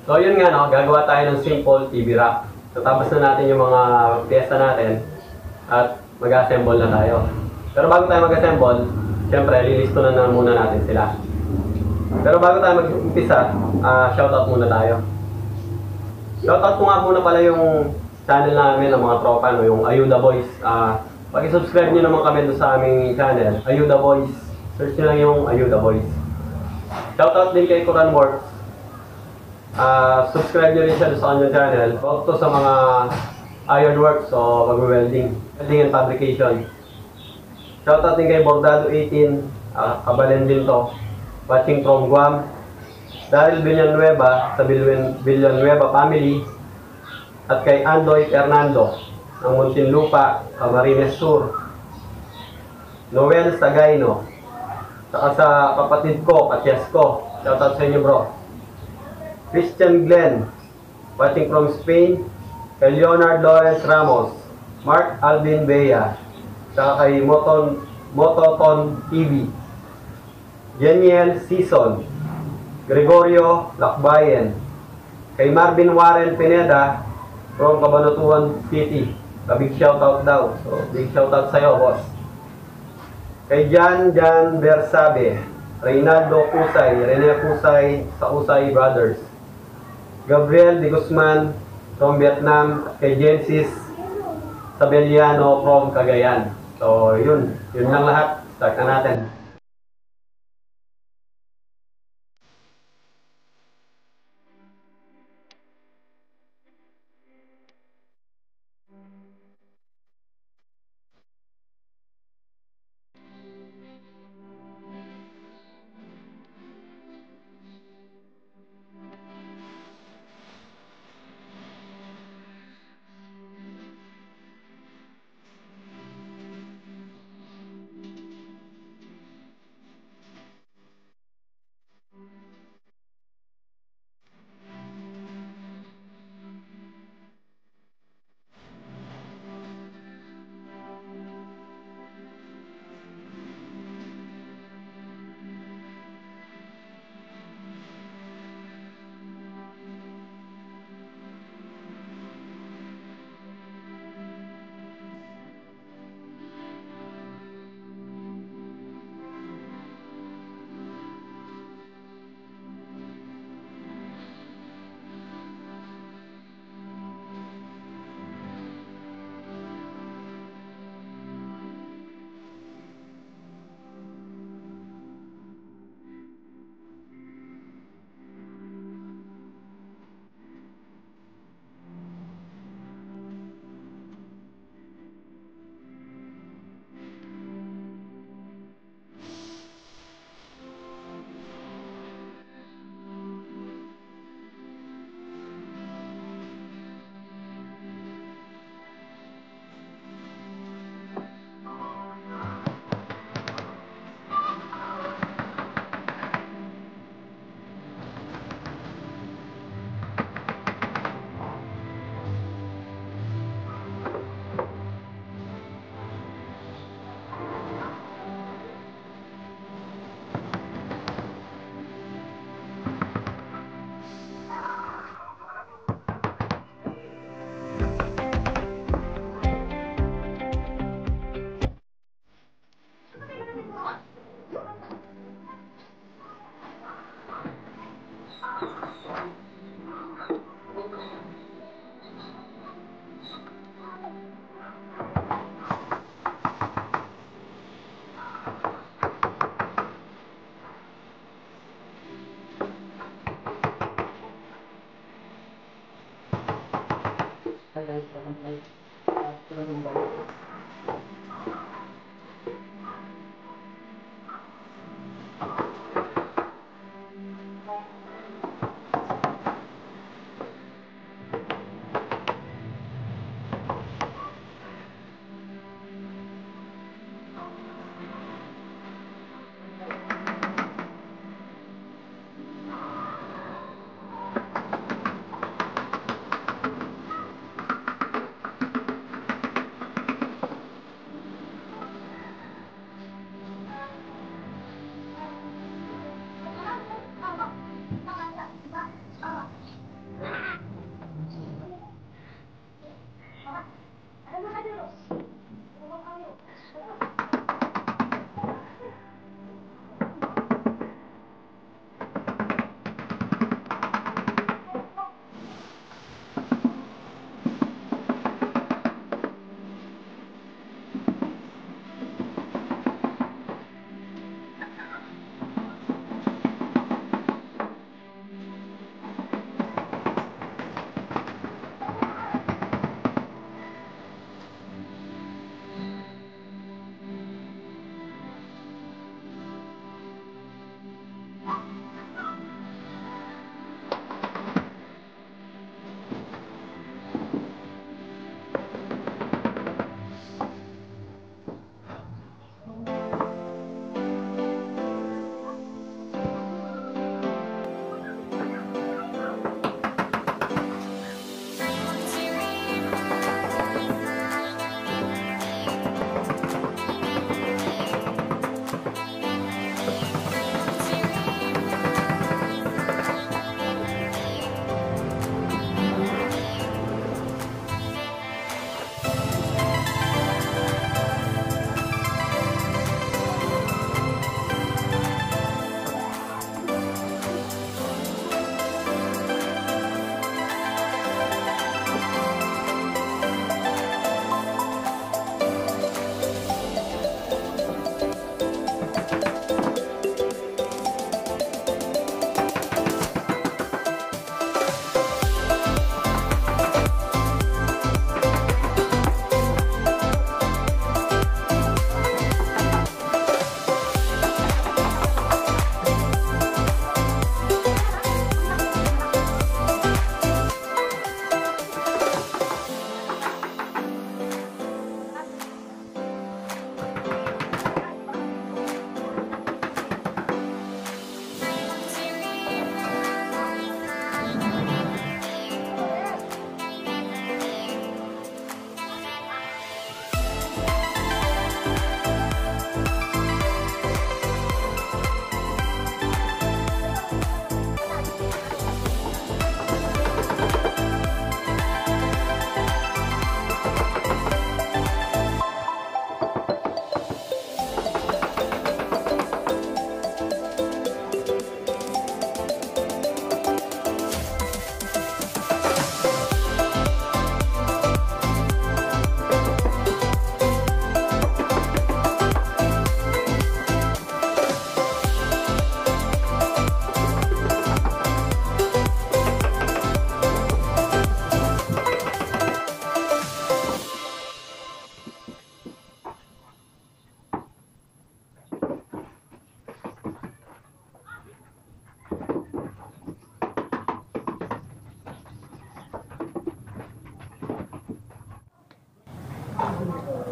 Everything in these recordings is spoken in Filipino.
So yun nga no, gagawa tayo ng simple TV rack. So tapos na natin yung mga piyesta natin at mag-assemble na tayo. Pero bago tayo mag-assemble, syempre lilisto na muna natin sila. Pero bago tayo mag-umpisa, shoutout muna tayo. Shoutout ko nga muna pala yung channel namin ng mga tropa, no, yung Ayuda Boys. Pag-subscribe nyo naman kami doon sa aming channel, Ayuda Boys. Search nyo lang yung Ayuda Boys. Shoutout din kay Coran Works. Subscribe nyo rin siya sa kanyang channel. About to sa mga ironworks o mag-welding. Welding and fabrication. Shoutout din kay Bordado 18. Kabalen din to. Watching from Guam. Daryl Villanueva sa Villanueva family. At kay Andoy Fernando ng Muntinlupa, Camarines Sur. Noel Sagayno. Saka sa kapatid ko, Katyas ko. Shoutout sa inyo bro. Christian Glenn, watching from Spain, kay Leonard Lawrence Ramos, Mark Alvin Bea, saka kay Mototon TV, Jeniel Season, Gregorio Lakbayen, kay Marvin Warren Pineda, from Cabanatuan City, big shoutout daw, so big shoutout sa'yo boss. Kay Jan Bersabe, Reynaldo Kusay, Rene Kusay, sa Kusay Brothers, Gabriel de Guzman from Vietnam, kay Genesis Sabeliano from Cagayan. So yun lang lahat. Start na natin.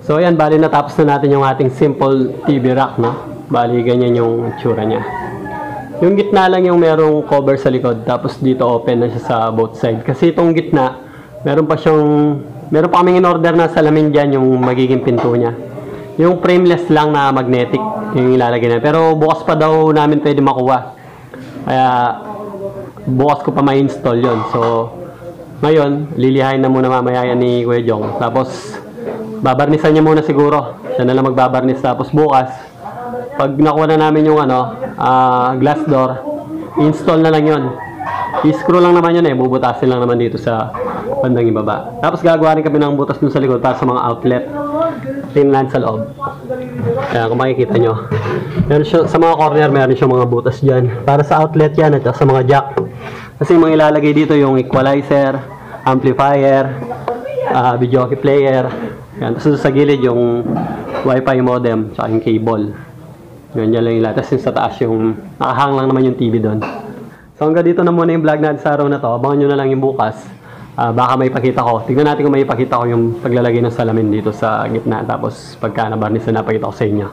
So ayan, bali natapos na natin yung ating simple TV rack, no? Bali ganyan yung tsura niya. Yung gitna lang yung merong cover sa likod, tapos dito open na siya sa both side. Kasi itong gitna, meron pa kaming in order na salamin dyan yung magiging pinto niya. Yung frameless lang na magnetic yung ilalagay na. Pero bukas pa daw namin pwede makuha. Kaya bukas ko pa ma-install yon. So ngayon, lilihain na muna mamaya yan ni Kuya Jong. Tapos babarnisan niya muna siguro. Siya na lang magbabarnis. Tapos bukas, pag nakuha na namin yung glass door, install na lang yun. I-screw lang naman yun bubutasin lang naman dito sa bandang ibaba. Tapos gagawa rin kami ng butas dun sa likod para sa mga outlet. Tinland sa loob. Kaya kung makikita nyo, sa mga corner meron siyang mga butas dyan. Para sa outlet yan at sa mga jack. Kasi yung mga ilalagay dito yung equalizer, amplifier, video hockey player. Yan. Tapos sa gilid yung wifi modem tsaka yung cable. Yun lang yung lahat. Tapos yung sa taas yung nakahang lang naman yung TV doon. So hanggang dito na muna yung vlog natin sa araw na to. Abangan nyo na lang yung bukas. Baka may pakita ko. Tignan natin kung may pakita ko yung paglalagay ng salamin dito sa gitna. Tapos pagka nabarnis na napakita ko sa inyo.